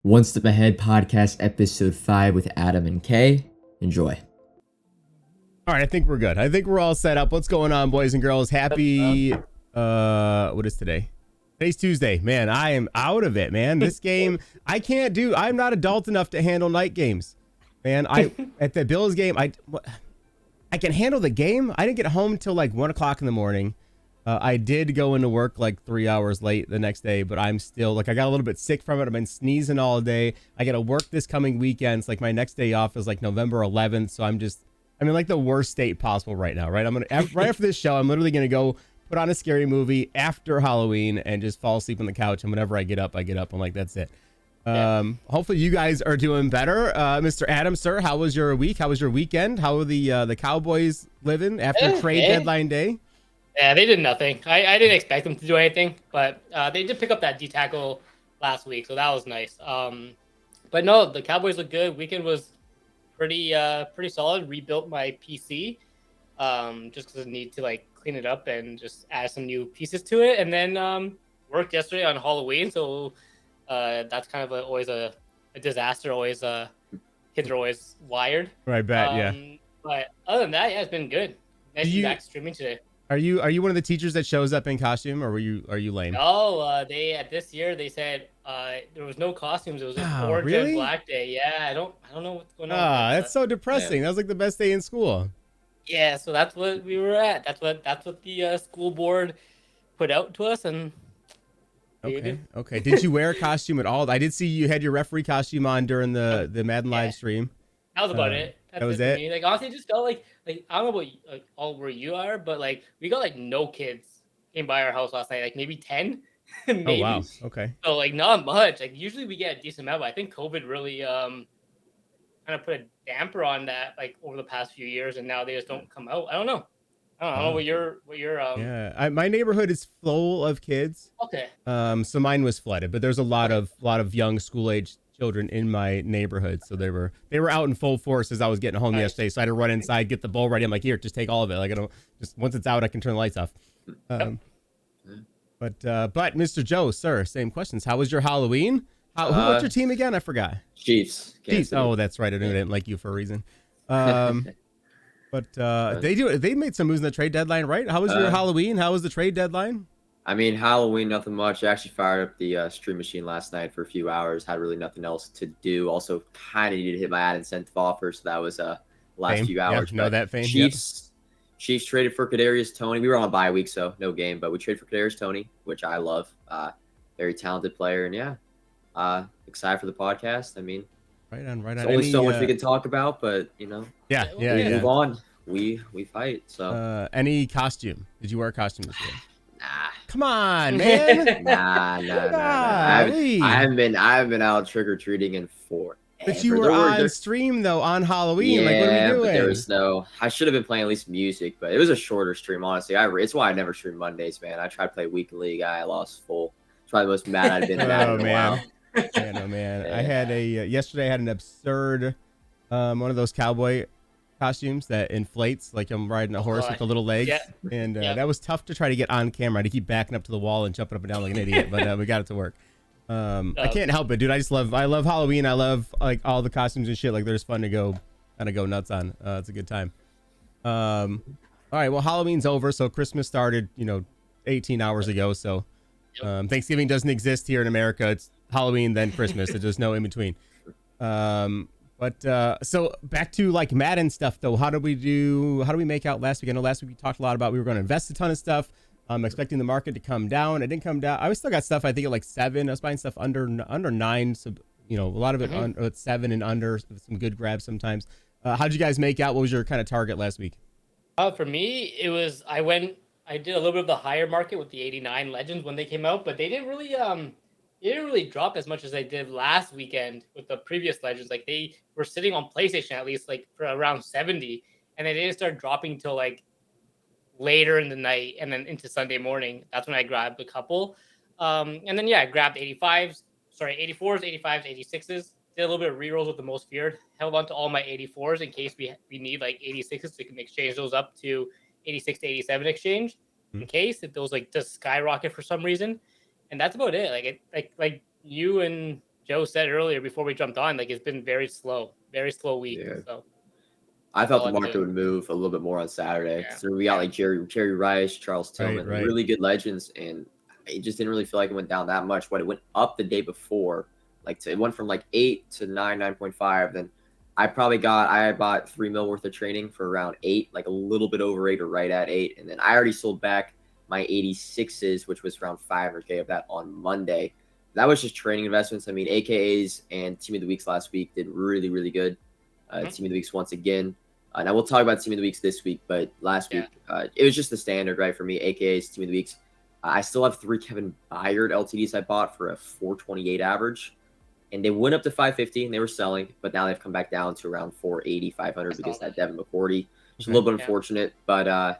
One Step Ahead podcast, episode 5 with Adam and Kay. Enjoy. All right, I think we're good. I think we're all set up. What's going on, boys and girls? Happy, what is today? Today's Tuesday. Man, I am out of it, man. This game, I'm not adult enough to handle night games. Man, at the Bills game, I can handle the game. I didn't get home till like 1 o'clock in the morning. I did go into work like 3 hours late the next day, but I'm still I got a little bit sick from it. I've been sneezing all day. I got to work this coming weekend. So, my next day off is like November 11th. So I'm in like the worst state possible right now, right? Right after this show, I'm literally going to go put on a scary movie after Halloween and just fall asleep on the couch. And whenever I get up, I'm like, that's it. Hopefully you guys are doing better. Mr. Adam, sir, how was your week? How was your weekend? How are the Cowboys living after trade deadline day? Yeah, they did nothing. I didn't expect them to do anything, but they did pick up that D tackle last week, so that was nice. But no, the Cowboys look good. Weekend was pretty solid. Rebuilt my PC, just because I need to clean it up and just add some new pieces to it. And then worked yesterday on Halloween, so that's kind of always a disaster. Always kids are always wired. Right, bet, yeah. But other than that, yeah, it's been good. Nice to be back streaming today. Are you one of the teachers that shows up in costume, or are you lame? No, this year they said there was no costumes. It was just orange and black day. Yeah, I don't know what's going on. That's so depressing. Yeah. That was like the best day in school. Yeah, so that's what we were at. That's what the school board put out to us, and okay. Did you wear a costume at all? I did see you had your referee costume on during the Madden live stream. That was about it. That was it. Like honestly, it just felt like I don't know about all where you are, but we got no kids came by our house last night. Like maybe 10. Maybe. Oh wow. Okay. So not much. Usually we get a decent amount, but I think COVID really kind of put a damper on that over the past few years, and now they just don't come out. I don't know what your yeah. My neighborhood is full of kids. Okay. So mine was flooded, but there's a lot of young school age children in my neighborhood, so they were out in full force as I was getting home yesterday. So I had to run inside, get the bowl ready. I'm like, here, just take all of it. I don't just once it's out, I can turn the lights off. But Mr. Joe, sir, same questions. How was your Halloween? What's your team again? I forgot. Chiefs. Chiefs. Oh, that's right. I didn't like you for a reason. But they made some moves in the trade deadline, right? How was your Halloween? How was the trade deadline? I mean, Halloween, nothing much. I actually fired up the stream machine last night for a few hours. Had really nothing else to do. Also, kind of needed to hit my ad incentive offer, so that was last few hours. Yeah, that fame. Chiefs traded for Kadarius Toney. We were on a bye week, so no game, but we traded for Kadarius Toney, which I love. Very talented player, and yeah, excited for the podcast. I mean, right on. There's only so much we can talk about, but yeah. Move on. We fight. So, any costume? Did you wear a costume this year? Nah. Come on, man. Nah. I haven't been out trick or treating in forever. But you were on stream though on Halloween. Yeah, what are we doing? But there was no. I should have been playing at least music, but it was a shorter stream. Honestly, it's why I never stream Mondays, man. I tried to play week league. I lost full. It's probably the most mad I've been at in a while. Man. I had yesterday. I had an absurd one of those cowboy costumes that inflates like I'm riding a horse with the little legs, and that was tough to try to get on camera. To keep backing up to the wall and jumping up and down like an idiot, but we got it to work. I can't help it, dude. I love Halloween. I love all the costumes and shit. They're just fun to go nuts on. It's a good time. All right, well, Halloween's over, so Christmas started 18 hours ago. So Thanksgiving doesn't exist here in America. It's Halloween then Christmas. There's just no in between. But so back to Madden stuff though. How do we make out last week? I know last week we talked a lot about we were going to invest a ton of stuff. I'm expecting the market to come down. It didn't come down. I still got stuff I think at 7. I was buying stuff under 9. So a lot of it at 7 and under. Some good grabs sometimes. How'd you guys make out? What was your kind of target last week? For me, it was I did a little bit of the higher market with the 89 Legends when they came out, but they didn't really drop as much as they did last weekend with the previous Legends. They were sitting on PlayStation at least for around 70, and they didn't start dropping till later in the night and then into Sunday morning. That's when I grabbed a couple. And then I grabbed 84s, 85s, 86s. Did a little bit of rerolls with the most feared. Held on to all my 84s in case we need 86s, so we can exchange those up to 86 to 87 exchange in case if those just skyrocket for some reason. And that's about it. Like you and Joe said earlier before we jumped on, like it's been very slow week. Yeah. So I thought the all I market do. would move a little bit more on Saturday. Yeah. So we got like Jerry Rice, Charles Tillman, right. really good legends, and it just didn't really feel like it went down that much. But it went up the day before, it went from like 8 to 9.5. Then I bought 3 mil worth of training for around 8, like a little bit over 8 or right at 8, and then I already sold back my 86s, which was around 500K of that on Monday. That was just training investments. I mean, AKAs and Team of the Weeks last week did really, really good. Team of the Weeks once again. Now we'll talk about Team of the Weeks this week, but last week it was just the standard, right, for me. AKA's Team of the Weeks. I still have 3 Kevin Byard LTDs I bought for a 428 average, and they went up to 550 and they were selling, but now they've come back down to around 480, 500 because that Devin McCourty. It's a little bit unfortunate, but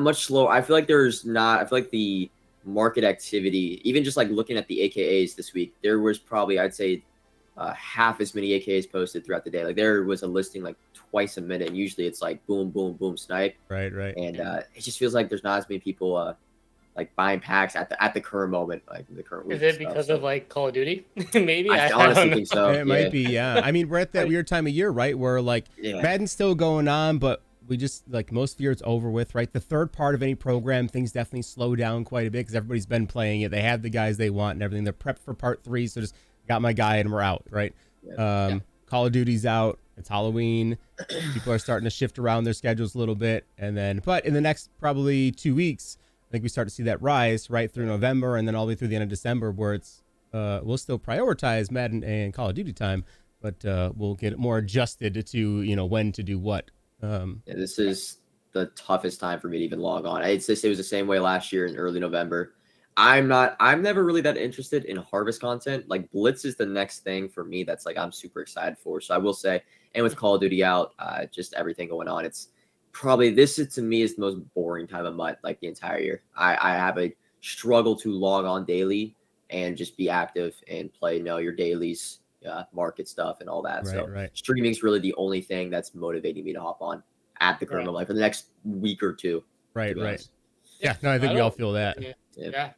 much slower. I feel like the market activity, even just like looking at the AKAs this week, there was probably, I'd say, half as many AKAs posted throughout the day. Like there was a listing like twice a minute, and usually it's like boom, boom, boom, snipe. Right. And it just feels like there's not as many people like buying packs at the current moment, like the current week. Is it because of like Call of Duty? Maybe I don't honestly know. think so. It might be, yeah. I mean, we're at that weird time of year, right, where like Madden's still going on, but we just like most of the year it's over with, right? The third part of any program, things definitely slow down quite a bit because everybody's been playing it. They have the guys they want and everything. They're prepped for part 3, so just got my guy and we're out, right? Call of Duty's out. It's Halloween. People are starting to shift around their schedules a little bit, and then, but in the next probably 2 weeks, I think we start to see that rise right through November and then all the way through the end of December, where it's we'll still prioritize Madden and Call of Duty time, but we'll get it more adjusted to when to do what. This is the toughest time for me to even log on. It was the same way last year in early November. I'm never really that interested in harvest content. Like Blitz is the next thing for me that's like I'm super excited for. So I will say, and with Call of Duty out, just everything going on, it's probably to me is the most boring time of month, like the entire year. I have a struggle to log on daily and just be active and play your dailies, market stuff and all that. Streaming is really the only thing that's motivating me to hop on at the current moment for the next week or two. Right. Yeah, no, I think we all feel that. Yeah.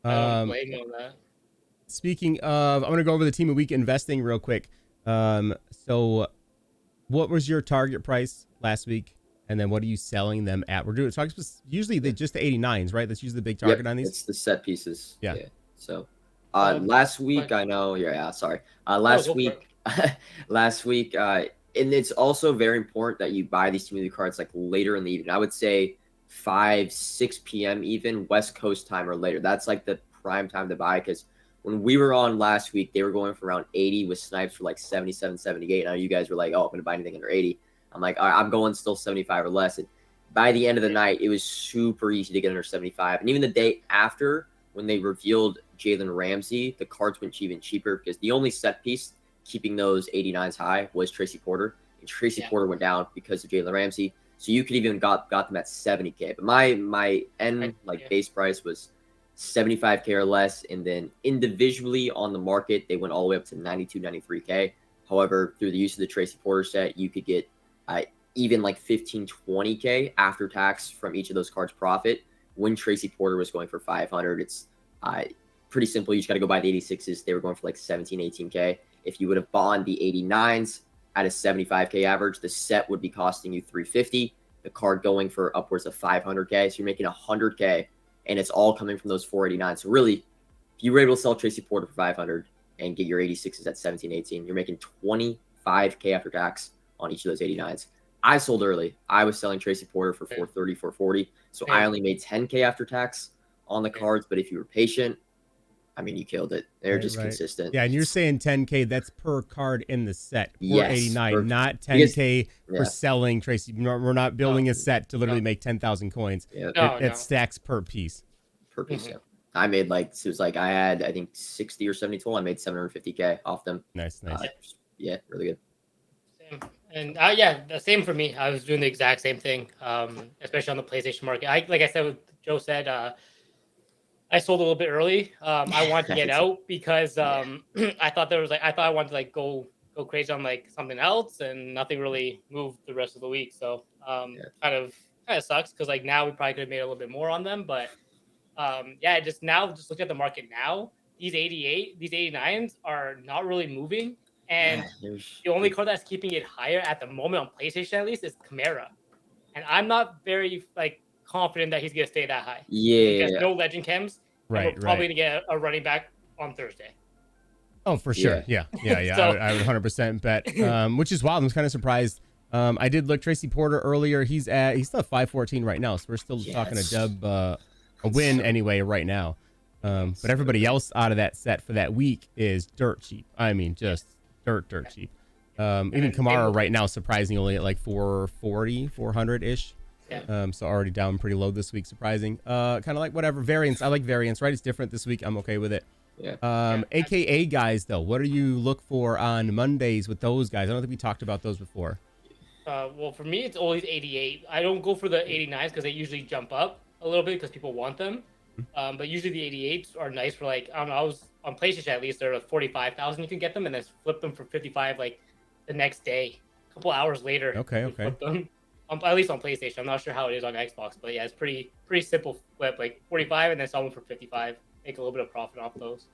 I don't blame you on that. Speaking of, I'm going to go over the Team of Week investing real quick. So what was your target price last week? And then what are you selling them at? We're talking usually just the 89s, right? That's usually the big target on these. It's the set pieces. Yeah. So last week, I know. Yeah, sorry. Last week, and it's also very important that you buy these Team of the Week cards like later in the evening. I would say 5-6 p.m. even West Coast time or later. That's like the prime time to buy, because when we were on last week, they were going for around 80 with snipes for like 77, 78. Now you guys were like, oh, I'm going to buy anything under 80. I'm like, all right, I'm going still 75 or less. And by the end of the night, it was super easy to get under 75. And even the day after, when they revealed Jalen Ramsey, the cards went even cheaper because the only set piece keeping those 89s high was Tracy Porter. And Tracy Porter went down because of Jalen Ramsey. So you could even got them at 70K. But my end base price was 75K or less. And then individually on the market, they went all the way up to 92, 93K. However, through the use of the Tracy Porter set, you could get even like 15, 20K after tax from each of those cards profit. When Tracy Porter was going for 500, it's pretty simple. You just got to go buy the 86s. They were going for like 17, 18K. If you would have bought the 89s at a 75K average, the set would be costing you 350. The card going for upwards of 500K. So you're making 100K, and it's all coming from those 489. So really, if you were able to sell Tracy Porter for 500 and get your 86s at 17, 18, you're making 25K after tax on each of those 89s. I sold early. I was selling Tracy Porter for 430, 440. So I only made 10K after tax on the cards. But if you were patient, I mean, you killed it. They're just consistent. Yeah, and you're saying 10K, that's per card in the set. 489, not 10K for selling Tracy. We're not building a set to literally make 10,000 coins. Yeah. It stacks per piece. Per piece, yeah. I made I had, I think, 60 or 70 total. I made 750K off them. Nice. Yeah, really good. Same. And the same for me. I was doing the exact same thing, especially on the PlayStation market. Like I said, what Joe said, I sold a little bit early. I wanted to get out because I thought I wanted to go crazy on something else, and nothing really moved the rest of the week. So kind of sucks because now we probably could have made a little bit more on them, but just look at the market now. these 88, these 89s are not really moving, and There's- the only card that's keeping it higher at the moment on PlayStation at least is Chimera, and I'm not very like confident that he's gonna stay that high. He has Yeah, no legend chems, and we're Right, probably right. gonna get a running back on Thursday. Oh, for sure. Yeah. So- I would 100% bet. Which is wild. I'm kind of surprised. I did look Tracy Porter earlier. He's still at 514 right now, so we're still talking a dub, a win anyway right now. But everybody else out of that set for that week is dirt cheap. I mean, just dirt cheap. Even Kamara right now, surprisingly at like 440, 400 ish. Yeah. So already down pretty low this week. Surprising. Kind of like whatever variance. I like variance, right? It's different this week. I'm okay with it. yeah. AKA guys though, what do you look for on Mondays with those guys? I don't think we talked about those before. Well, for me, it's always 88. I don't go for the 89s because they usually jump up a little bit because people want them. But usually the 88s are nice for like, I don't know, I was on PlayStation at least, they're 45,000 you can get them and then flip them for 55 like the next day, a couple hours later. Okay. Flip them. At least on PlayStation. I'm not sure how it is on Xbox, but yeah, it's pretty simple flip, like 45 and then sell them for 55. Make a little bit of profit off those.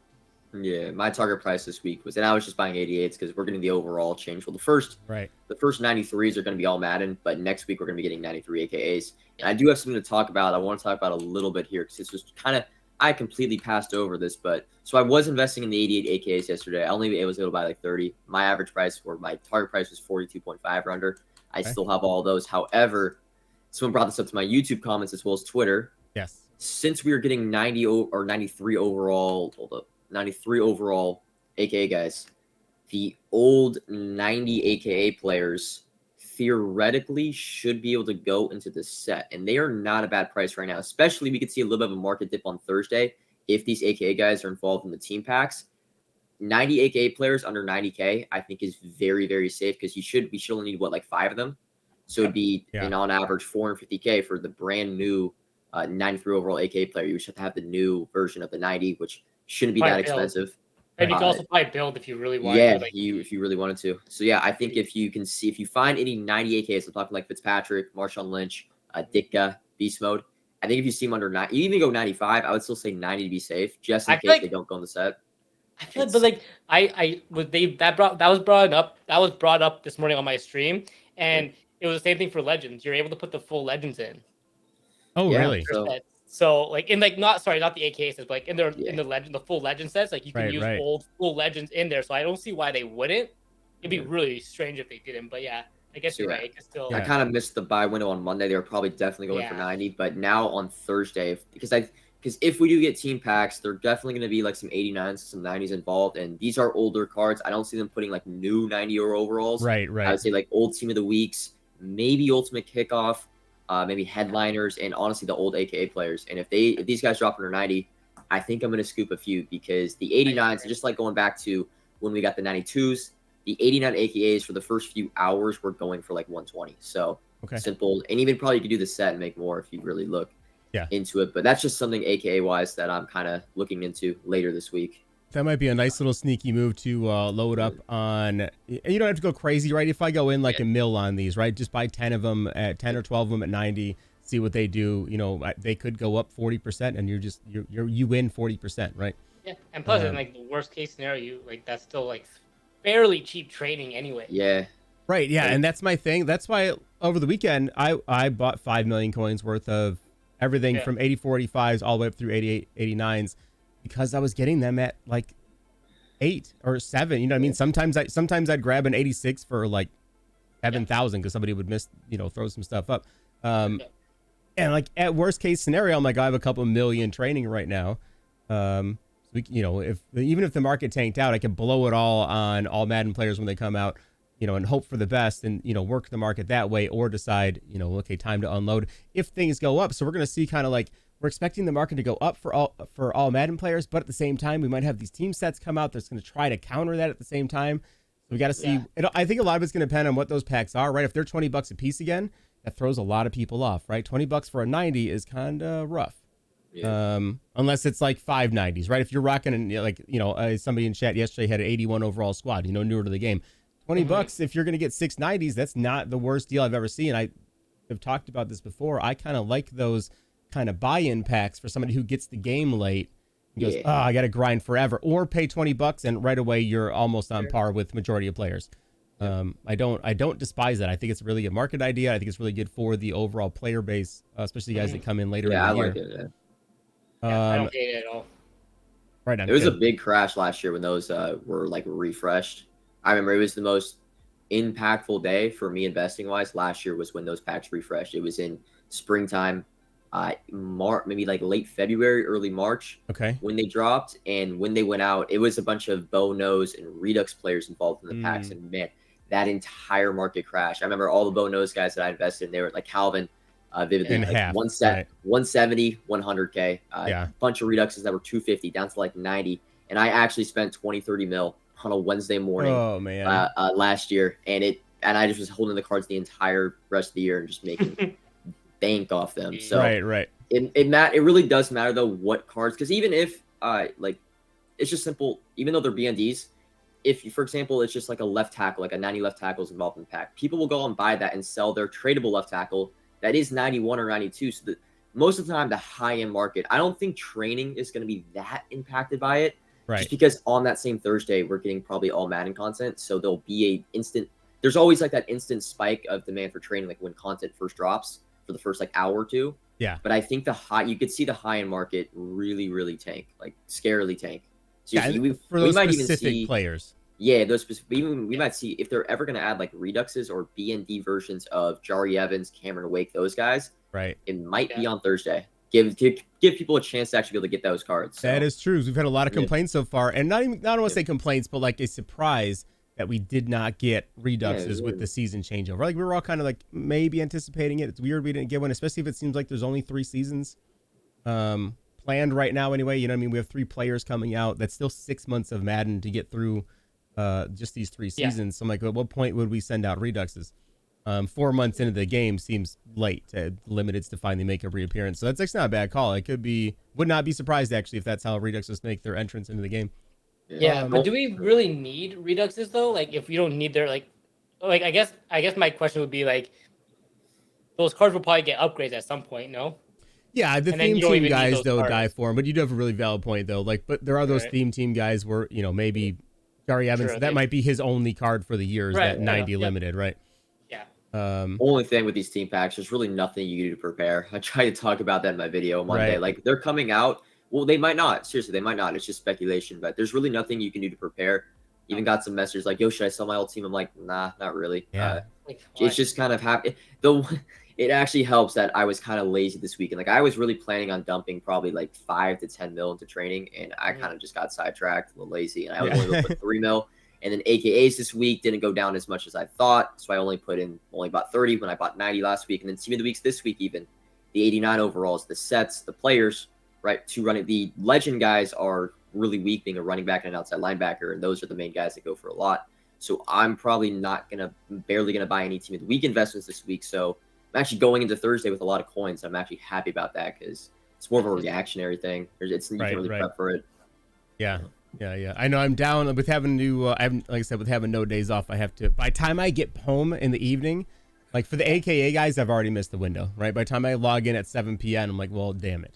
Yeah, my target price this week was, and I was just buying 88s because we're getting the overall change. Well, the first 93s are going to be all Madden, but next week we're going to be getting 93 AKAs. And I do have something to talk about. I want to talk about a little bit here because this was kind of, I completely passed over this, but so I was investing in the 88 AKAs yesterday. I only was able to buy like 30. My average price or my target price was 42.5 or under. I still have all those. However, someone brought this up to my YouTube comments as well as Twitter. Yes. Since we were getting 90 or 93 overall, 93 overall AKA guys, the old 90 AKA players theoretically should be able to go into the set, and they are not a bad price right now. Especially, we could see a little bit of a market dip on Thursday if these AKA guys are involved in the team packs. 90 AKA players under 90K, I think, is very, very safe because we should only need like 5 of them. So it'd be on average 450K for the brand new 93 overall AKA player. You should have the new version of the 90, which shouldn't be that expensive. And you can also buy a build if you really want. Yeah, to, like, if you really wanted to. So yeah, I think if you find any 90 AKs, I'm talking like Fitzpatrick, Marshawn Lynch, Ditka, Beast Mode. I think if you see them under 9, you even go 95, I would still say 90 to be safe, just in case they don't go in the set. I feel like, but like that was brought up this morning on my stream, and it was the same thing for legends. You're able to put the full legends in. Oh, really? So like in like not the AK sets, but like in the legend, the full legend sets, like you can use old full legends in there. So I don't see why they wouldn't. It'd be really strange if they didn't. But yeah, I guess you're right. Still, I kind of missed the buy window on Monday. They were probably definitely going for 90, but now on Thursday, because if we do get team packs, they're definitely going to be like some 89s, some 90s involved, and these are older cards. I don't see them putting like new 90 or overalls. Right. I would say like old team of the weeks, maybe ultimate kickoff, maybe headliners, and honestly the old AKA players. And if these guys drop under 90, I think I'm going to scoop a few because the 89s, just like going back to when we got the 92s, the 89 AKAs for the first few hours were going for like 120. So simple, and even probably you could do the set and make more if you really look into it. But that's just something AKA wise that I'm kind of looking into later this week. That might be a nice little sneaky move to load up on. You don't have to go crazy, right? If I go in like a mill on these, right? Just buy 10 of them at 10 or 12 of them at 90, see what they do. You know, they could go up 40% and you win 40%, right? Yeah. And plus in like the worst case scenario, that's still like fairly cheap trading anyway. Yeah. Right. Yeah. And that's my thing. That's why over the weekend, I bought 5 million coins worth of everything from 84, 85s all the way up through 88, 89s. Because I was getting them at like 8 or 7, you know what I mean? Sometimes I'd grab an 86 for like 7,000 because somebody would throw some stuff up. And like at worst case scenario, I'm like, I have a couple million training right now. Even if the market tanked out, I could blow it all on all Madden players when they come out, and hope for the best and, work the market that way, or decide, okay, time to unload if things go up. So we're going to see kind of like, we're expecting the market to go up for all Madden players, but at the same time, we might have these team sets come out that's going to try to counter that at the same time. So we got to see. I think a lot of it's going to depend on what those packs are, right? If they're $20 a piece again, that throws a lot of people off, right? $20 for a 90 is kind of rough. Yeah. Unless it's like 5 90s, right? If you're rocking and somebody in chat yesterday had an 81 overall squad, newer to the game, $20. If you're going to get 6 90s, that's not the worst deal I've ever seen. I have talked about this before. I kind of like those kind of buy-in packs for somebody who gets the game late He goes, Yeah. oh, I got to grind forever, or pay $20 and right away you're almost on par with majority of players. I don't despise that. I think it's really a market idea. I think it's really good for the overall player base, especially guys that come in later in the year. Like it. I don't hate it at all. Right on. It was a big crash last year when those were like refreshed. I remember it was the most impactful day for me investing wise. Last year was when those packs refreshed. It was in springtime, maybe like late February, early March. Okay. When they dropped, and when they went out, it was a bunch of bow, nose, and redux players involved in the packs. And man, that entire market crashed. I remember all the bow nose guys that I invested in. They were like Calvin, vividly, in like half, 170, 100K. A bunch of reduxes that were 250 down to like 90. And I actually spent 20, 30 mil on a Wednesday morning. Oh man. Last year, and I just was holding the cards the entire rest of the year and just making bank off them. So right. It really does matter though what cards, because even if like it's just simple, even though they're BNDs, if you, for example, it's just like a left tackle, like a 90 left tackle is involved in the pack, people will go and buy that and sell their tradable left tackle that is 91 or 92. So most of the time, the high end market, I don't think training is going to be that impacted by it. Right. Just because on that same Thursday, we're getting probably all Madden content. So there'll be there's always like that instant spike of demand for training, like when content first drops for the first like hour or two. Yeah. But I think you could see the high end market really, really tank, like scarily tank. So for those specific players. Yeah, those specific. We might see if they're ever going to add like reduxes or BND versions of Jari Evans, Cameron Wake, those guys. Right. It might be on Thursday. Give people a chance to actually be able to get those cards. So. That is true. We've had a lot of complaints so far, and I don't want to say complaints, but like a surprise that we did not get reduxes with the season changeover. Like we were all kind of like maybe anticipating it. It's weird we didn't get one, especially if it seems like there's only 3 seasons planned right now. Anyway, you know what I mean? We have 3 players coming out. That's still 6 months of Madden to get through just these 3 seasons. So I'm like, at what point would we send out reduxes? 4 months into the game seems late to limiteds to finally make a reappearance. So that's actually not a bad call. It would not be surprised actually if that's how reduxes make their entrance into the game. Yeah, but do we really need reduxes though? Like if we don't need their like I guess my question would be like those cards will probably get upgrades at some point, no? Yeah, the theme team guys though die for them, but you do have a really valid point though. Like, but there are those theme team guys where maybe Jari Evans that might be his only card for the year is that 90 limited, right? Only thing with these team packs, there's really nothing you can do to prepare. I tried to talk about that in my video Monday. Right. Like they're coming out. Well, they might not. Seriously, they might not. It's just speculation. But there's really nothing you can do to prepare. Even got some messages like, "Yo, should I sell my old team?" I'm like, "Nah, not really." Yeah. It's just kind of happy. Though it actually helps that I was kind of lazy this week, and like I was really planning on dumping probably like 5 to 10 mil into training, and I kind of just got sidetracked, a little lazy, and I only put 3 mil. And then AKAs this week didn't go down as much as I thought. So I only bought 30 when I bought 90 last week. And then team of the weeks this week, even the 89 overalls, the sets, the players, right? To run it. The legend guys are really weak, being a running back and an outside linebacker. And those are the main guys that go for a lot. So I'm probably barely going to buy any team of the week investments this week. So I'm actually going into Thursday with a lot of coins. I'm actually happy about that because it's more of a reactionary thing. You can really prep for it. Yeah. Yeah. I know I'm down with having to, like I said, with having no days off, I have to, by the time I get home in the evening, like for the AKA guys, I've already missed the window, right? By the time I log in at 7 p.m., I'm like, well, damn it.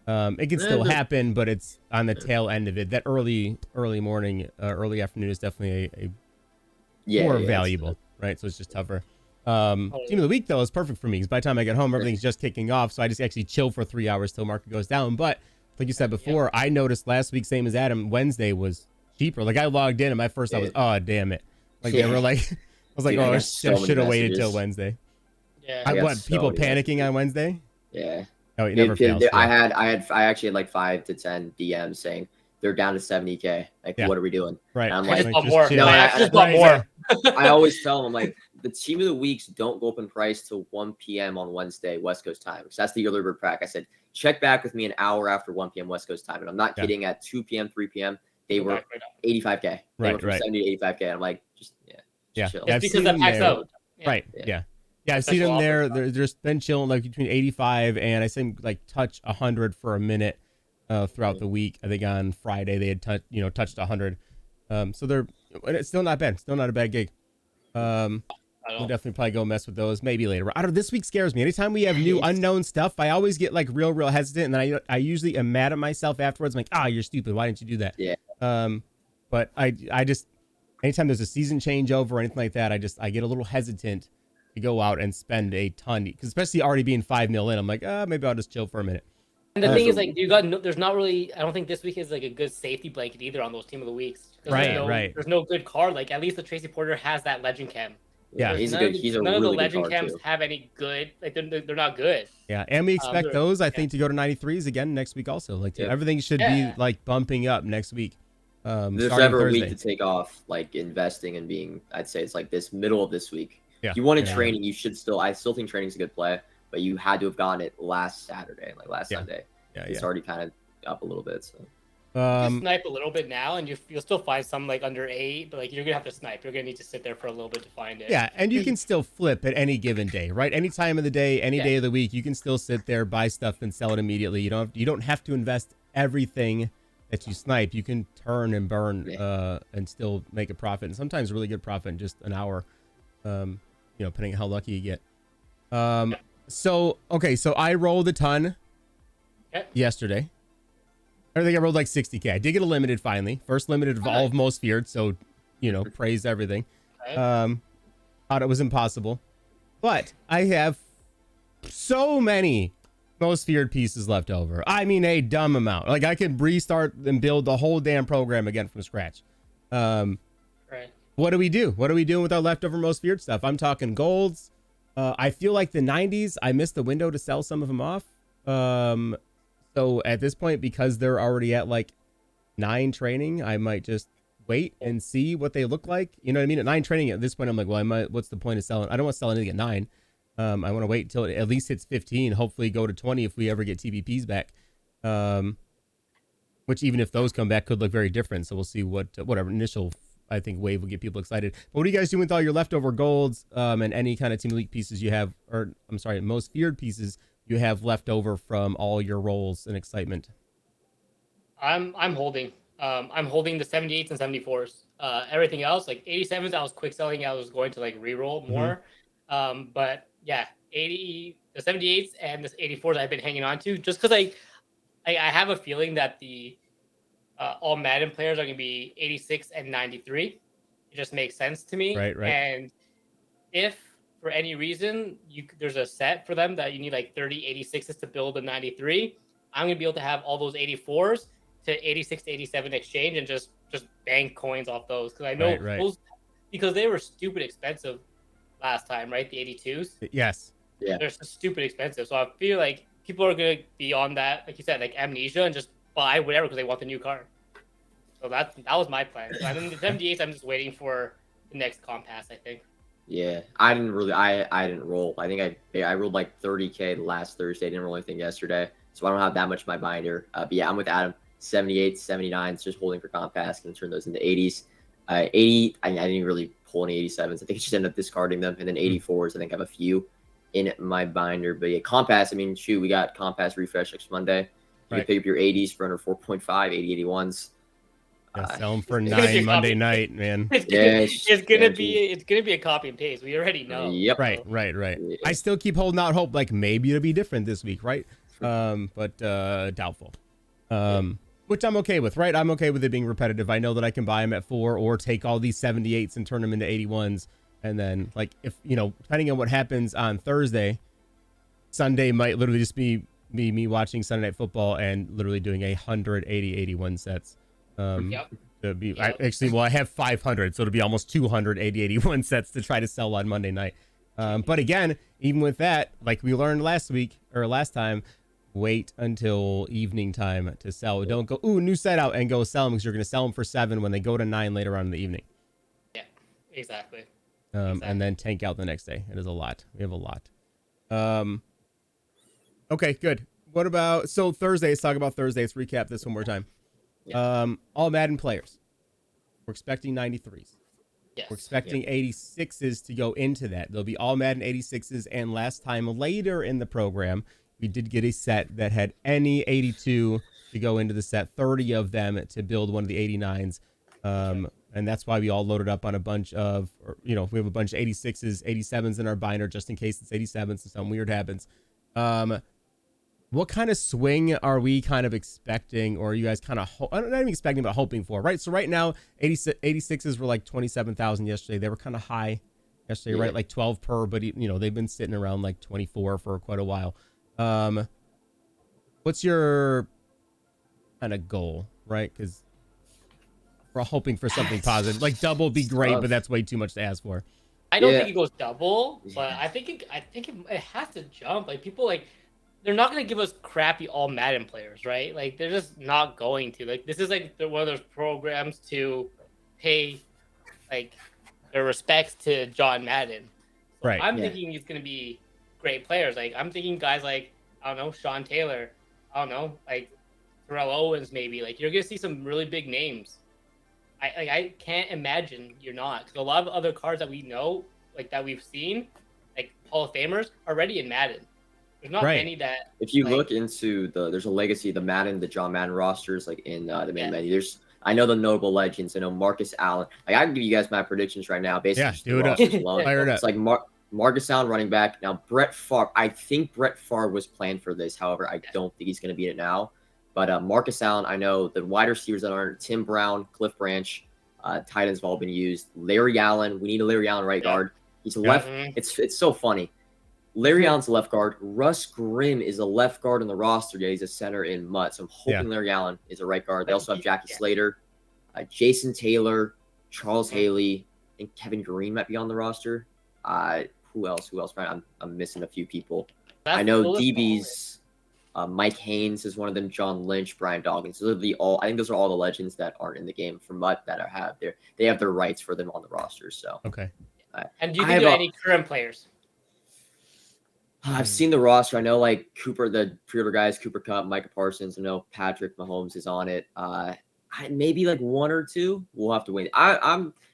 It can still happen, but it's on the tail end of it. That early morning, early afternoon is definitely more valuable, right? So it's just tougher. Team of the week, though, is perfect for me because by the time I get home, everything's just kicking off. So I just actually chill for 3 hours till market goes down. But like you said before, I noticed last week, same as Adam, Wednesday was cheaper. Like I logged in and my first thought was, oh, damn it. Like they were like, I was like, I should have waited till Wednesday. Yeah. People panicking on Wednesday? Yeah. Oh, it never fails. I actually had like 5 to 10 DMs saying they're down to 70K. Like, what are we doing? Right. And I'm I like, just want more. chill. I just want more. I always tell them, I'm like, the team of the weeks don't go up in price till 1 p.m. on Wednesday, West Coast time. So that's the early bird pack. I said, check back with me an hour after 1 p.m. West Coast time. And I'm not kidding. At 2 p.m., 3 p.m., they were 85K. They went from 70 to 85K. I'm like, just chill. It's because that packs out. Right. Yeah. I've seen them there. They're just been chilling like between 85 and I think like touch 100 for a minute throughout the week. I think on Friday they had touched 100. So it's still not bad. Still not a bad gig. We'll definitely probably go mess with those maybe later. I don't know. This week scares me. Anytime we have new unknown stuff, I always get like real hesitant, and then I usually am mad at myself afterwards. I'm like, you're stupid. Why didn't you do that? Yeah. But I just anytime there's a season changeover or anything like that, I get a little hesitant to go out and spend a ton, because especially already being 5-0 in, I'm like, maybe I'll just chill for a minute. And the thing is, like, there's not really. I don't think this week is like a good safety blanket either on those team of the weeks. Right. There's no good card. Like, at least the Tracy Porter has that legend chem. Yeah, he's none a really of the good legend card chems too. have any good. Like, they're not good. Yeah, and we expect those, I think, to go to 93s again next week also. Like, everything should be like bumping up next week. There's ever a week to take off, like investing and being, I'd say it's like this middle of this week. Yeah. If you wanted training, you should still. I still think training's a good play, but you had to have gotten it last Saturday, like last Sunday. Yeah, it's already kind of up a little bit. So just snipe a little bit now, and you'll still find some like under 8, but like you're gonna have to snipe. You're gonna need to sit there for a little bit to find it. Yeah, and you can still flip at any given day, right? Any time of the day, any day of the week, you can still sit there, buy stuff, and sell it immediately. You don't have to invest everything that you snipe. You can turn and burn and still make a profit, and sometimes a really good profit in just an hour. Depending on how lucky you get. So I rolled a ton yesterday. I think I rolled like 60K. I did get a limited finally. First limited of all of most feared, so praise everything. Thought it was impossible. But I have so many most feared pieces left over. I mean, a dumb amount. Like, I could restart and build the whole damn program again from scratch. What do we do? What are we doing with our leftover most feared stuff? I'm talking golds. I feel like the 90s, I missed the window to sell some of them off. So at this point, because they're already at like 9 training, I might just wait and see what they look like. You know what I mean? At 9 training, at this point, I'm like, well, what's the point of selling? I don't want to sell anything at 9. I want to wait until it at least hits 15, hopefully go to 20 if we ever get TVPs back. Which even if those come back could look very different. So we'll see whatever initial, I think, wave will get people excited. But what are you guys doing with all your leftover golds and any kind of Team Elite pieces you have, or I'm sorry, most feared pieces you have left over from all your rolls and excitement? I'm holding. I'm holding the 78s and 74s. Everything else, like 87s, I was quick selling. I was going to like re-roll more. But yeah, the 78s and the 84s I've been hanging on to just because I have a feeling that the all Madden players are going to be 86 and 93. It just makes sense to me. Right. And if for any reason there's a set for them that you need like 30 86s to build a 93, I'm going to be able to have all those 84s to 86 to 87 exchange and just bank coins off those, because I know those, because they were stupid expensive last time, right? The 82s. Yes. Yeah. They're so stupid expensive. So I feel like people are going to be on that, like you said, like amnesia and just buy whatever because they want the new card. So that was my plan. And then the 78s, I'm just waiting for the next compass, I think. Yeah, I didn't roll. I think I rolled like 30K last Thursday. I didn't roll anything yesterday, so I don't have that much in my binder. But yeah, I'm with Adam. 78, 79s, just holding for compass, and turn those into 80s. 80, I didn't really pull any 87s. I think I just ended up discarding them, and then 84s. I think I have a few in my binder. But yeah, compass. I mean, shoot, we got compass refresh next Monday. You can pick up your 80s for under 4.5, 80 81s. Sell them for 9 Monday night, man. It's gonna be a copy and paste. We already know. Yep. Right. Yeah. I still keep holding out hope, like maybe it'll be different this week, right? But doubtful. Which I'm okay with, right? I'm okay with it being repetitive. I know that I can buy them at 4 or take all these 78s and turn them into 81s, and then like if depending on what happens on Thursday, Sunday might literally just be me watching Sunday Night Football and literally doing 180 81 sets. I have 500, so it'll be almost 280 81 sets to try to sell on Monday night. But again, even with that, like we learned last time, wait until evening time to sell. Don't go new set out and go sell them, because you're going to sell them for 7 when they go to 9 later on in the evening. Yeah, exactly. And then tank out the next day. It is a lot. We have a lot. Okay, good. What about Thursday? Let's talk about Thursday. Let's recap this one more time. Yeah. All Madden players. We're expecting 93s. Yes. We're expecting 86s to go into that. There'll be all Madden 86s, and last time later in the program, we did get a set that had any 82 to go into the set, 30 of them to build one of the 89s. And that's why we all loaded up on a bunch of, we have a bunch of 86s, 87s in our binder just in case it's 87s and something weird happens. What kind of swing are we kind of expecting, or are you guys kind of, not even expecting, but hoping for, right? So right now, 86s were like 27,000 yesterday. They were kind of high yesterday, right? Like 12 per, but they've been sitting around like 24 for quite a while. What's your kind of goal, right? Because we're all hoping for something positive. Like double would be great, but that's way too much to ask for. I don't think it goes double, but I think it has to jump. Like people they're not going to give us crappy all Madden players, right? Like they're just not going to. Like this is like one of those programs to pay like their respects to John Madden. So right. I'm thinking he's going to be great players. Like I'm thinking guys like, I don't know, Sean Taylor. I don't know, like Terrell Owens maybe. Like you're going to see some really big names. I can't imagine you're not, because a lot of other cards that we know, like that we've seen, like Hall of Famers, are already in Madden. There's not many that. If you look into there's a legacy of the John Madden rosters, like in the main menu. I know the notable legends. I know Marcus Allen. Like I can give you guys my predictions right now, basically. Yeah, it's like Marcus Allen running back. Now Brett Favre. I think Brett Favre was planned for this. However, I don't think he's going to be in it now. But Marcus Allen, I know the wide receivers that aren't Tim Brown, Cliff Branch, tight ends have all been used. Larry Allen, we need a Larry Allen right guard. He's a left. It's so funny. Larry Allen's a left guard. Russ Grimm is a left guard in the roster. Yeah, he's a center in Mutt. So I'm hoping Larry Allen is a right guard. They also have Jackie Slater, Jason Taylor, Charles Haley, and Kevin Green might be on the roster. Who else? I'm missing a few people. I know DB's. Mike Haynes is one of them. John Lynch, Brian Dawkins. Those are I think those are all the legends that aren't in the game for Mutt that they have their rights for them on the roster. So okay. And do you think there are any current players? I've seen the roster. I know like Cooper, the pre-order guys, Cooper Kupp, Micah Parsons. I know Patrick Mahomes is on it. Maybe like one or two. We'll have to wait.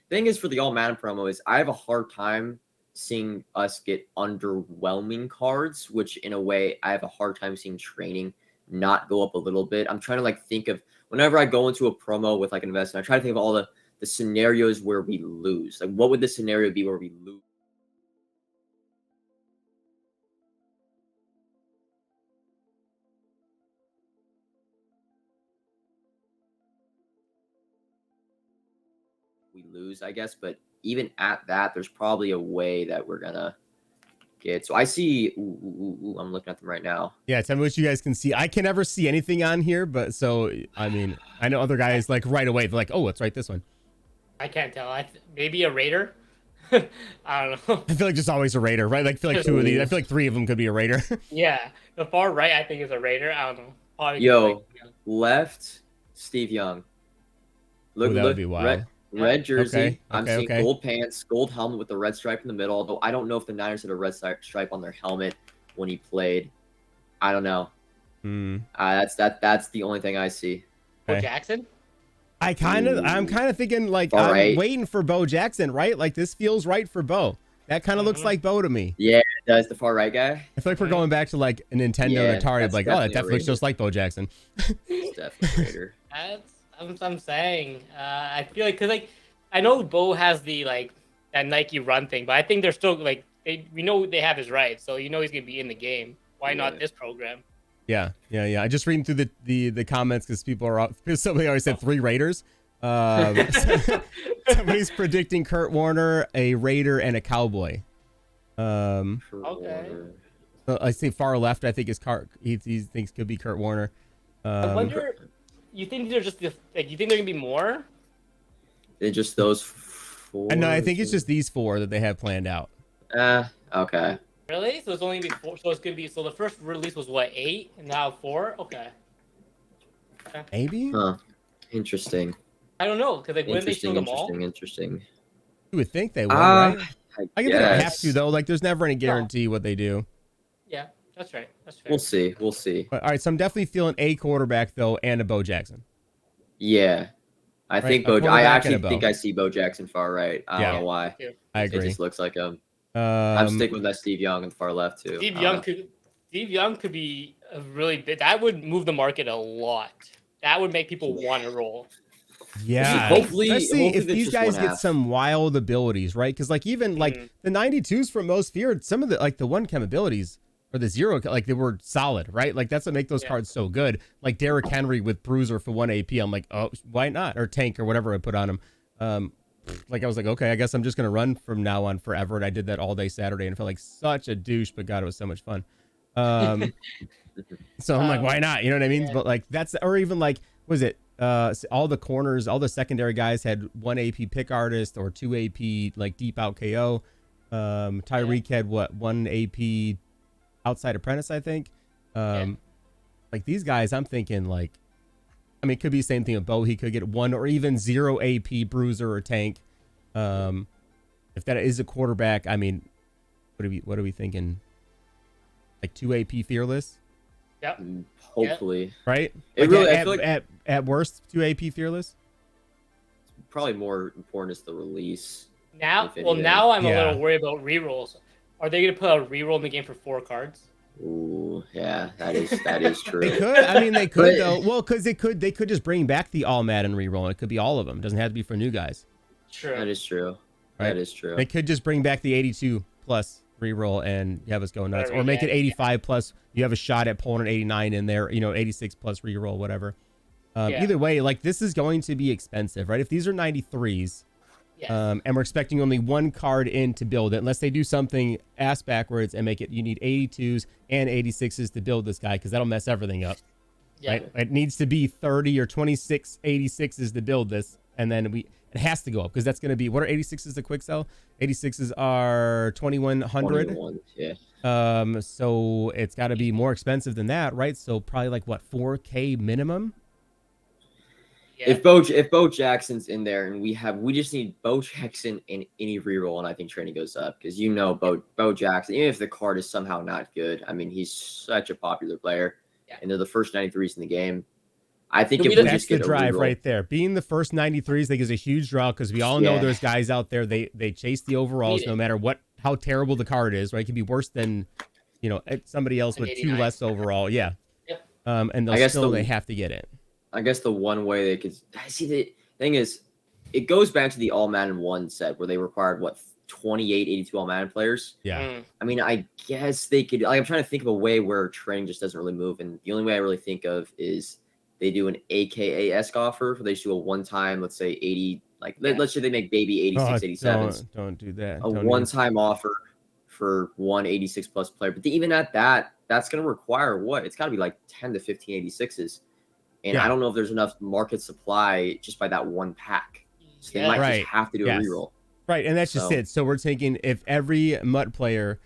Thing is for the All Madden promo is I have a hard time seeing us get underwhelming cards, which in a way I have a hard time seeing training not go up a little bit. I'm trying to like think of whenever I go into a promo with like an investment, I try to think of all the scenarios where we lose. Like what would the scenario be where we lose? I guess, but even at that, there's probably a way that we're gonna get. So I see. I'm looking at them right now. Yeah, tell me what you guys can see. I can never see anything on here, but so I mean, I know other guys like right away. They're like, "Oh, let's write this one." I can't tell. Maybe a Raider. I don't know. I feel like there's always a Raider, right? Like I feel like two of these. I feel like three of them could be a Raider. Yeah, the far right I think is a Raider. I don't know. Probably left Steve Young. Look, that would be wild. Red jersey. I'm seeing gold pants, gold helmet with the red stripe in the middle. Although I don't know if the Niners had a red stripe on their helmet when he played. I don't know. That's the only thing I see. Bo Jackson. I'm kind of thinking like I'm waiting for Bo Jackson, right? Like this feels right for Bo. That kind of looks like Bo to me. Yeah, it does. The far right guy. I feel like we're going back to like a Nintendo and Atari. Like, oh, that definitely looks just like Bo Jackson. It's definitely Raider. That's what I'm saying. I feel like, cause like I know Bo has the like that Nike run thing, but I think they're still like we know they have his rights, so he's gonna be in the game. Why not this program? Yeah. I just reading through the comments because somebody already said 3 Raiders. Somebody's predicting Kurt Warner, a Raider, and a Cowboy. Okay. So I say far left. I think is he thinks could be Kurt Warner. I wonder. You think they're just you think they're gonna be more? They're just those 4. No, I think it's just these 4 that they have planned out. Okay. Really? So it's only gonna be 4. So it's gonna be. So the first release was what, 8, and now 4. Okay. Maybe. Huh. Interesting. I don't know because like when they show them all. Interesting. You would think they would, right? I guess they don't have to though. Like there's never any guarantee what they do. Yeah. That's right. That's fair. We'll see. But, all right, so I'm definitely feeling a quarterback though, and a Bo Jackson. Yeah, I think I actually think I see Bo Jackson far right. I don't know why. I agree. It just looks like him. I'm sticking with that Steve Young on the far left too. Steve Young could be a really big. That would move the market a lot. That would make people want to roll. Yeah. Hopefully, Especially if that's these just guys one get half. some wild abilities, right? Because like even like the 92s from most feared, some of the like the one chem abilities or the zero, like they were solid, right? Like that's what make those cards so good. Like Derrick Henry with Bruiser for 1 AP. I'm like, oh, why not? Or Tank or whatever I put on him. Like I was like, okay, I guess I'm just gonna run from now on forever. And I did that all day Saturday and felt like such a douche, but God, it was so much fun. So I'm like, why not? You know what I mean? But like that's, or even like, was it all the corners, all the secondary guys had 1 AP pick artist or 2 AP like deep out KO. Tyreek had what, 1 AP outside apprentice, I think. Like these guys, I'm thinking like, I mean, it could be the same thing with Bo. He could get 1 or even 0 AP bruiser or tank. If that is a quarterback, I mean, what are we thinking? Like 2 AP fearless? Yep. Hopefully. Right? It Like really, I feel like at worst, 2 AP fearless? probably more important is the release. Now, if well, anything. now I'm a little worried about rerolls. Are they going to put a reroll in the game for 4 cards? Ooh, yeah, that is true. They could. I mean, they could But- though. Well, because they could just bring back the all Madden reroll. It could be all of them. It doesn't have to be for new guys. True. That is true. Right? That is true. They could just bring back the 82 plus reroll and have us go nuts, or make it 85 plus. You have a shot at pulling an 89 in there. You know, 86 plus reroll, whatever. Either way, like this is going to be expensive, right? If these are 93s, and we're expecting only 1 card in to build it, unless they do something ass backwards and make it, you need 82s and 86s to build this guy, because that'll mess everything up. Right? It needs to be 30 or 26 86s to build this, and then it has to go up, because that's going to be, what are 86s the quick sell? 86s are 2100. 21, yeah. So it's got to be more expensive than that, right? So probably like what, 4K minimum? If Bo Jackson's in there, and we just need Bo Jackson in any reroll, and I think training goes up, because Bo Jackson, even if the card is somehow not good, I mean, he's such a popular player, and they're the first 93s in the game. I think if we That's just the get drive a reroll, right there. Being the first 93s, I think is a huge draw, because we all know there's guys out there, they chase the overalls no matter how terrible the card is, right? It can be worse than, you know, somebody else with 2 less overall. Yeah. And they have to get it. I guess the one way they could see, the thing is, it goes back to the All Madden 1 set where they required 28 82 All Madden players. Yeah. I mean, I guess they could, like, I'm trying to think of a way where training just doesn't really move, and the only way I really think of is they do an AKA-esque offer where they just do a one-time, let's say 80, like let's say they make baby 86 87s. Don't do that. A one-time offer for 1 86 plus player, but even at that, that's going to require it's got to be like 10 to 15 86s. And I don't know if there's enough market supply just by that one pack. So they might just have to do a reroll. Right, and that's just it. So we're thinking if every MUT player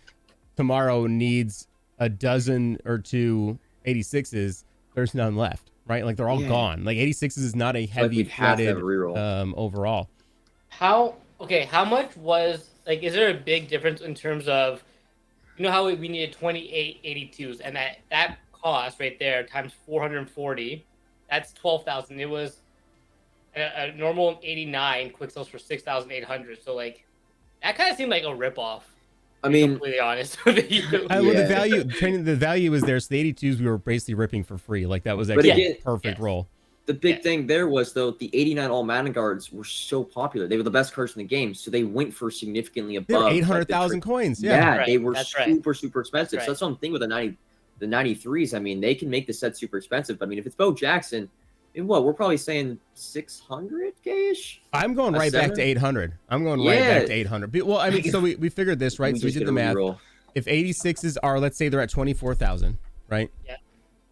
tomorrow needs a dozen or 2 86s, there's none left, right? Like they're all gone. Like 86s is not a heavy flooded overall. How much was, like, is there a big difference in terms of, you know how we needed 28 82s, and that cost right there times 440, that's 12,000. It was a normal 89 quick sells for 6,800. So like that kind of seemed like a ripoff. I mean, completely honest with you. Well, the value is there. So the 82s we were basically ripping for free. Like that was actually a perfect roll. The big thing there was, though, the 89 All Madden guards were so popular. They were the best cards in the game, so they went for significantly above 800,000 coins. They were super expensive. So that's one thing with the 93s. I mean, they can make the set super expensive, but I mean, if it's Bo Jackson, and we're probably saying 600k-ish. I'm going right back to 800. I'm going right back to 800. Well, I mean, so we figured this, right? So we did the math. If 86s are, let's say they're at 24,000, right? Yeah.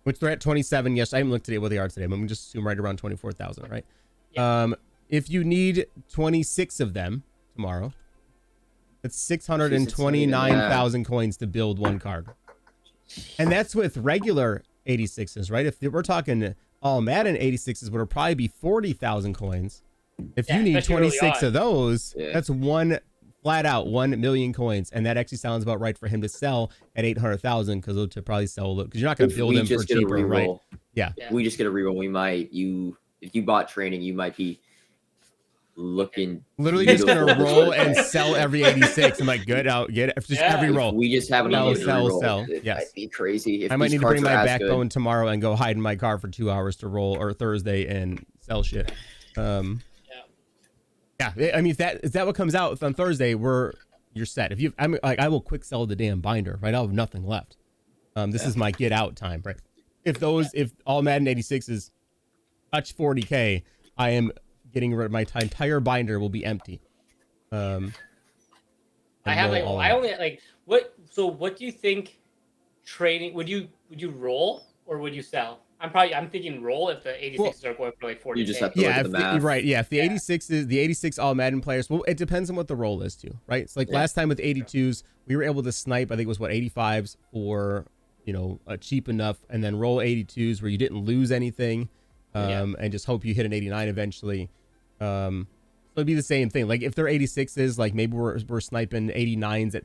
Which they're at 27. Yes, I haven't looked today what they are today, but I'm just assume right around 24,000, right? Yeah. If you need 26 of them tomorrow, that's 629,000 coins to build 1 card. And that's with regular 86s, right? If we're talking All Madden 86s, would probably be 40,000 coins. If you need 26 of those, that's flat out 1 million coins, and that actually sounds about right for him to sell at 800,000, because they'll probably sell because you're not going to build them for cheaper, right? Yeah. We just get a reroll. If you bought training, you might be looking literally just gonna roll and sell every 86. I'm like, good, I'll get it. Just every roll. We just have an sell. It yes, might be crazy. If I might need to bring my backbone good. tomorrow and go hide in my car for 2 hours to roll, or Thursday and sell shit. Yeah. I mean, if that what comes out on Thursday, you're set. I will quick sell the damn binder, right? I'll have nothing left. This is my get out time, right? If all Madden 86s touch 40K, I am getting rid of my entire binder will be empty. I only like what? So what do you think? Trading? Would you roll or would you sell? I'm thinking roll if the 86s are going for like 40K. You just have to look at the math. Right. Yeah. If the 86 all Madden players, well, it depends on what the roll is too, right? It's like last time with 82s, we were able to snipe. I think it was 85s for cheap enough, and then roll 82s where you didn't lose anything, and just hope you hit an 89 eventually. So it'd be the same thing. Like if they're 86s, like maybe we're sniping 89s at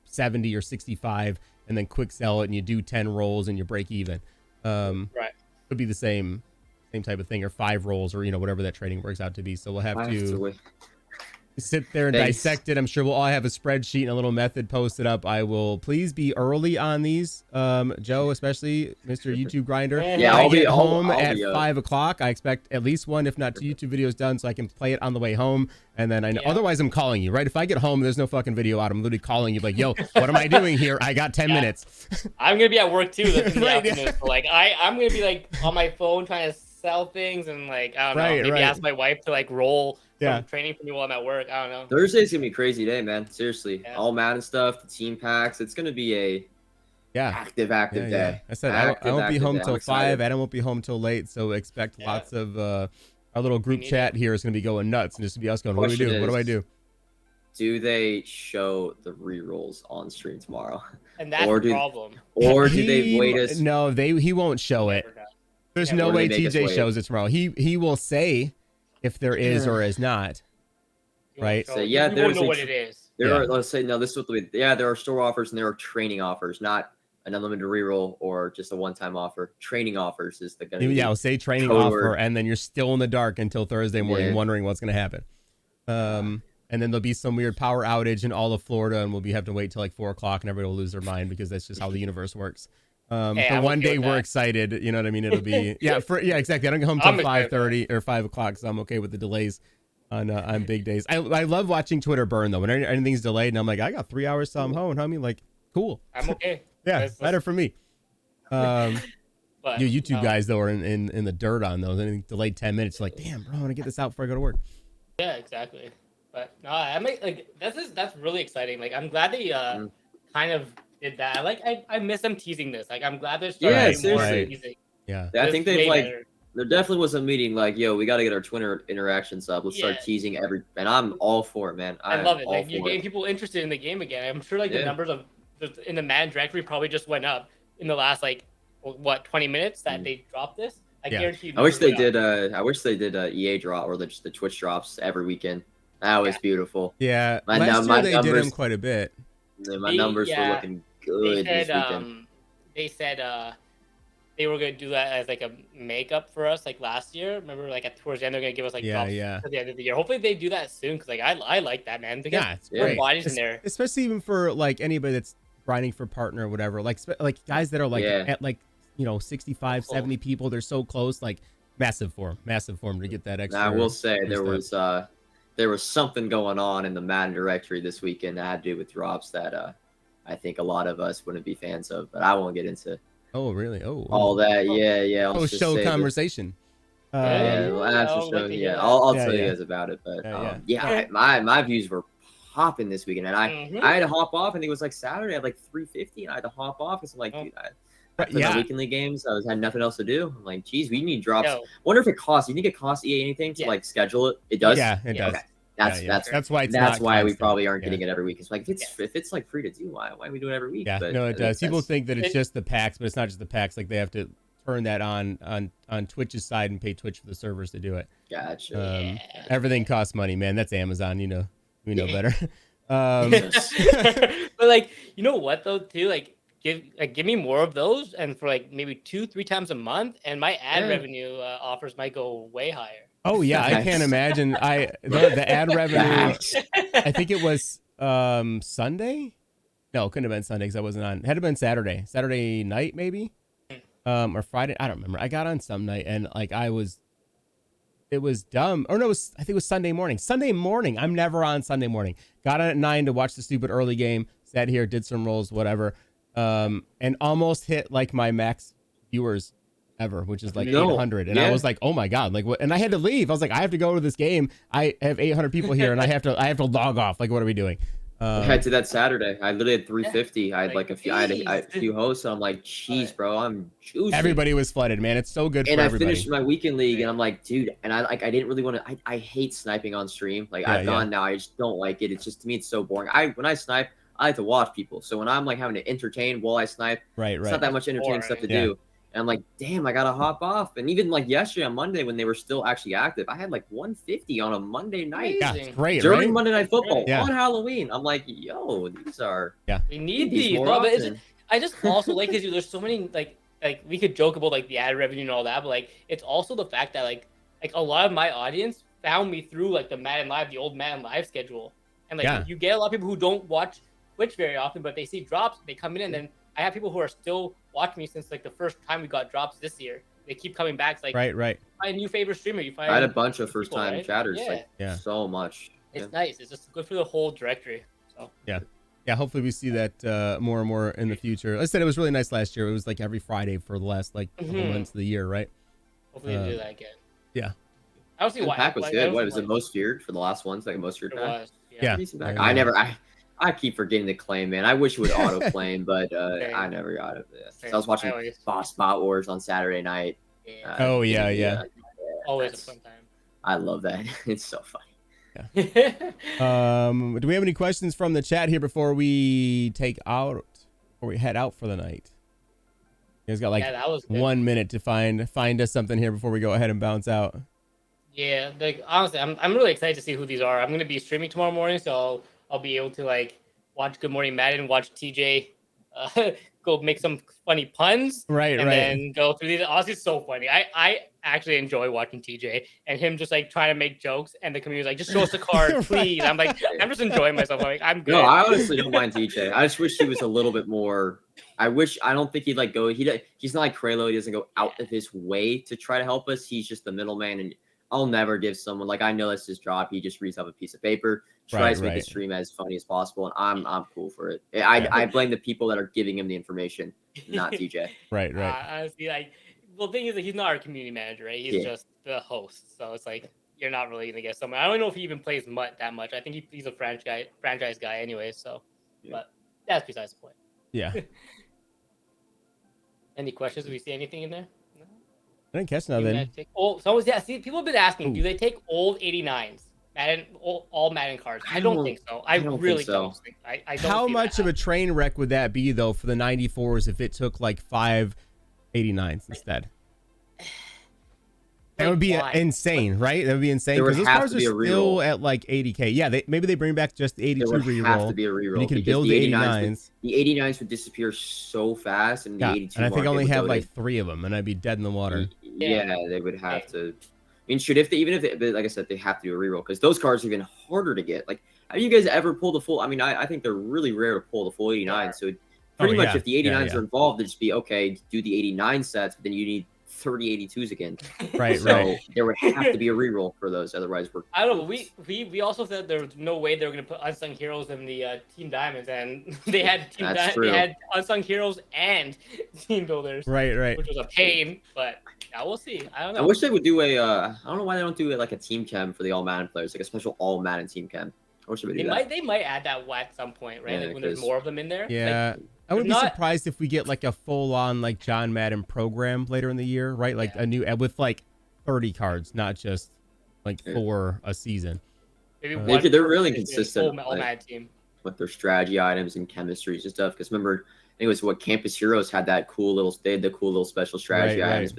70 or 65, and then quick sell it, and you do 10 rolls and you break even. Right. Could be the same type of thing, or 5 rolls, or whatever that trading works out to be. So we'll have to sit there and dissect it. I'm sure we'll all have a spreadsheet and a little method posted up. I will please be early on these, Joe, especially Mr. YouTube Grinder. Yeah, I'll be home at 5 o'clock. I expect at least 1, if not 2 YouTube videos done, so I can play it on the way home. And then otherwise I'm calling you, right? If I get home, there's no fucking video out. I'm literally calling you like, yo, what am I doing here? I got 10 minutes. I'm going to be at work too. That's in the afternoon. So like I'm going to be like on my phone trying to sell things and like, I don't know, maybe ask my wife to like roll some training for me while I'm at work. I don't know. Thursday's going to be a crazy day, man. Seriously. All Madden stuff, the team packs. It's going to be a active day. I said I won't be home till 5. Adam won't be home till late, so expect lots of our little group chat here is going to be going nuts, and just to be us going, what do we do? What do I do? Do they show the re-rolls on stream tomorrow? And that's the problem. Or do they wait us? No, he won't show it. There's no way TJ shows it tomorrow. He will say if there is or is not. Right? So we won't know what it is. There are, let's say, no, this is what there are store offers and there are training offers, not an unlimited reroll or just a one-time offer. Training offers is the gonna I'll say training offer, and then you're still in the dark until Thursday morning wondering what's going to happen. And then there'll be some weird power outage in all of Florida, and we'll have to wait till like 4 o'clock, and everybody will lose their mind because that's just how the universe works. For one day we're excited, you know what I mean? It'll be exactly. I don't get home till 5:30 or 5 o'clock, so I'm okay with the delays on big days. I love watching Twitter burn though. When anything's delayed, and I'm like, I got 3 hours till I'm home, homie. Like, cool. I'm okay. Better for me. But, you YouTube guys though are in the dirt on those. Anything delayed 10 minutes, like, damn, bro, I want to get this out before I go to work. Yeah, exactly. But no, that's really exciting. Like, I'm glad they kind of did that. I miss them teasing this. Like, I'm glad they're starting more teasing. Yeah, I think they've there definitely was a meeting like, yo, we got to get our Twitter interactions up. Let's start teasing and I'm all for it, man. I love it. Like, you're getting people interested in the game again. I'm sure the numbers of in the Madden directory probably just went up in the last 20 minutes that they dropped this. I guarantee you. I wish they did EA drop or the Twitch drops every weekend. That was beautiful. Yeah, last year they did them quite a bit. My numbers were looking good this weekend. They said they were going to do that as like a makeup for us last year. Remember, towards the end they're going to give us drops at the end of the year. Hopefully they do that soon because I like that, man. It's great. Bodies in there, especially even for anybody that's grinding for partner or whatever. Like guys that are at 65, 70 people. They're so close. Massive for them to get that extra. I will say there was something going on in the Madden directory this weekend that had to do with drops that I think a lot of us wouldn't be fans of, but I won't get into. Oh, really? All that. Yeah. I'll show conversation. I'll tell you guys about it. But my views were popping this weekend, and I had to hop off. I think it was Saturday. I had 350, and I had to hop off because I'm like, dude, the weekly games, I had nothing else to do. I'm like, geez, we need drops. Wonder if it costs. You think it costs EA anything to schedule it? It does. Yeah, it does. Okay. That's why we probably aren't getting it every week. It's if it's free to do, why are we doing it every week? Yeah, no, it does. People think that it's just the packs, but it's not just the packs. They have to turn that on Twitch's side and pay Twitch for the servers to do it. Gotcha. Everything costs money, man. That's Amazon. We know better. But you know what though too, give me more of those, and for maybe 2-3 times a month, and my ad revenue offers might go way higher. Oh yeah, I can't imagine. The ad revenue. I think it was Sunday. No, it couldn't have been Sunday because I wasn't on. It had to have been Saturday night maybe, or Friday. I don't remember. I got on some night and it was dumb. Or no, I think it was Sunday morning. Sunday morning. I'm never on Sunday morning. Got on at 9 to watch the stupid early game. Sat here, did some rolls, whatever. And almost hit like my max viewers ever, which is like 800. And I was like, oh my God, like what? And I had to leave. I was like, I have to go to this game. I have 800 people here and I have to log off. Like, what are we doing? I did that Saturday. I literally had 350. I had like a few hosts, and I'm like, "Jeez, bro, I'm juicing." Everybody was flooded, man. It's so good. And for I everybody. finished my weekend league, and I'm like, dude, and I didn't really want to. I hate sniping on stream. Like I've gone now. I just don't like it. It's just to me, it's so boring. When I snipe, I like to watch people. So when I'm like having to entertain while I snipe, it's not that much entertaining stuff to do. And I'm like, damn, I gotta hop off. And even like yesterday on Monday when they were still actually active, I had like 150 on a Monday night. Yeah, it's great. During Monday Night Football on Halloween. I'm like, yo, these are we need these. more No, but often. I just also like because there's so many like we could joke about like the ad revenue and all that, but like it's also the fact that like a lot of my audience found me through like the Madden Live, the old Madden Live schedule, and like you get a lot of people who don't watch Twitch very often, but they see drops, they come in, and then I have people who are still watching me since like the first time we got drops this year. They keep coming back. It's like right. Find a new favorite streamer. You find. I had a bunch of first time right? chatters. Like so much. It's nice. It's just good for the whole directory. So yeah. Hopefully we see that more and more in the future. Like I said, it was really nice last year. It was like every Friday for the last like couple months of the year, right? Hopefully we do that again. Yeah. I don't see why. Pack was good. What was it? Most feared for the last ones? Like most feared pack. Yeah. I keep forgetting to claim, man. I wish it would auto claim, but I never got it. So I was watching Boss Bot Wars on Saturday night. Always a fun time. I love that. It's so funny. Do we have any questions from the chat here before we head out for the night? You guys got like 1 minute to find us something here before we go ahead and bounce out. Yeah, like honestly, I'm really excited to see who these are. I'm gonna be streaming tomorrow morning, so I'll be able to like watch Good Morning Madden, watch TJ go make some funny puns, and then go through these. Honestly, it's so funny. I actually enjoy watching TJ and him just like trying to make jokes, and the community's like, just show us the card, please. I'm like, I'm just enjoying myself. I'm like, I'm good. No, I honestly don't mind TJ. I just wish he was a little bit more. I don't think he'd like go. He's not like Kralo. He doesn't go out of his way to try to help us. He's just the middleman, and I'll never give someone like I know that's his job. He just reads off a piece of paper, tries to make his stream as funny as possible, and I'm cool for it. I blame the people that are giving him the information, not TJ. Right. Honestly, like, well, the thing is that he's not our community manager, right? He's just the host, so it's like you're not really gonna get someone. I don't know if he even plays MUT that much. I think he's a franchise guy anyway. So, but that's besides the point. Yeah. Any questions? Do we see anything in there? I didn't catch nothing. See, people have been asking, do they take old 89s? Madden, all Madden cards? I don't think so. I really don't think. I don't. How much of a train wreck would that be though for the 94s if it took like 5 89s instead? That would be insane, right? That would be insane because those cars are still at like 80K. Yeah, maybe they bring back just the 82 reroll. There would have to be a reroll. You could build the 89s. The 89s would disappear so fast, and the 82. And I think I only have like 3 of them, and I'd be dead in the water. Yeah, they would have to. I mean, like I said, they have to do a reroll because those cars are even harder to get. Like, have you guys ever pulled the full? I mean, I think they're really rare to pull the full 89. So pretty much, if the 89s are involved, it'd just be okay. Do the 89 sets, but then you need 30 82s again. So there would have to be a reroll for those. Otherwise, I don't know. We also said there was no way they were going to put Unsung Heroes in the Team Diamonds, and they had they had Unsung Heroes and Team Builders. Right. Which was a pain, but yeah, we'll see. I don't know. I wish they would do a. I don't know why they don't do it like a team chem for the all Madden players, like a special all Madden team chem. I wish they would do that. They might add that at some point, right? Like when there's more of them in there. Yeah. Like, I wouldn't be surprised if we get like a full-on like John Madden program later in the year, right? Like a new with like 30 cards, not just like 4 a season. Maybe they're really consistent all Madden team with their strategy items and chemistries and stuff. Because remember, I think it was what Campus Heroes had that cool little special strategy items,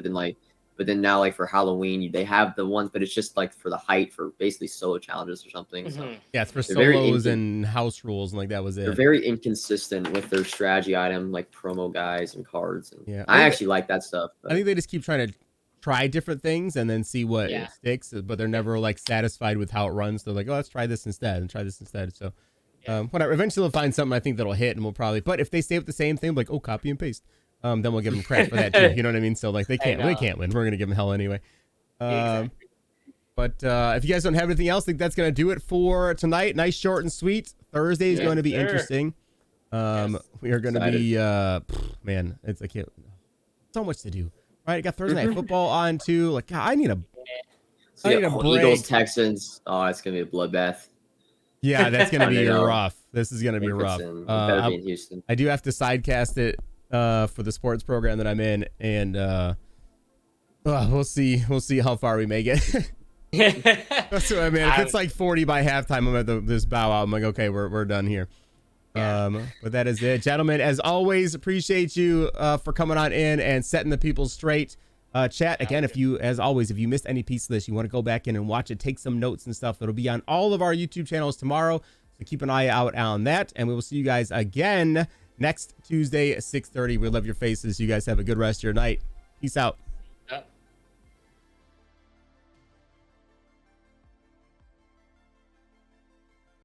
but then now like for Halloween they have the ones, but it's just like for the height for basically solo challenges or something. So yeah, it's for solos and house rules and like that was it. They're very inconsistent with their strategy item, like promo guys and cards. And I actually like that stuff. But I think they just keep trying to try different things and then see what sticks, but they're never like satisfied with how it runs. They're like, oh, let's try this instead and try this instead. So whatever. Eventually they'll find something I think that'll hit, and we'll probably. But if they stay with the same thing, like copy and paste. Then we'll give them credit for that too. You know what I mean? So like they can't win. We're gonna give them hell anyway. But if you guys don't have anything else, I think that's going to do it for tonight. Nice, short, and sweet. Thursday is going to be interesting. We are going to be, man, it's like so much to do. All right, I got Thursday night football on too. Like, God, I need a break. Eagles, Texans. Oh, it's going to be a bloodbath. Yeah, that's going to be rough. This is going to be rough. Better be in Houston. I do have to sidecast it for the sports program that I'm in, and we'll see how far we make it. That's what I mean. If it's like 40 by halftime, I'm at this bow out. I'm like, okay, we're done here. But that is it, gentlemen. As always, appreciate you for coming on in and setting the people straight. Chat again, if you missed any piece of this, you want to go back in and watch it, take some notes and stuff. It'll be on all of our YouTube channels tomorrow, so keep an eye out on that. And we will see you guys again next Tuesday at 6:30. We love your faces. You guys have a good rest of your night. Peace out.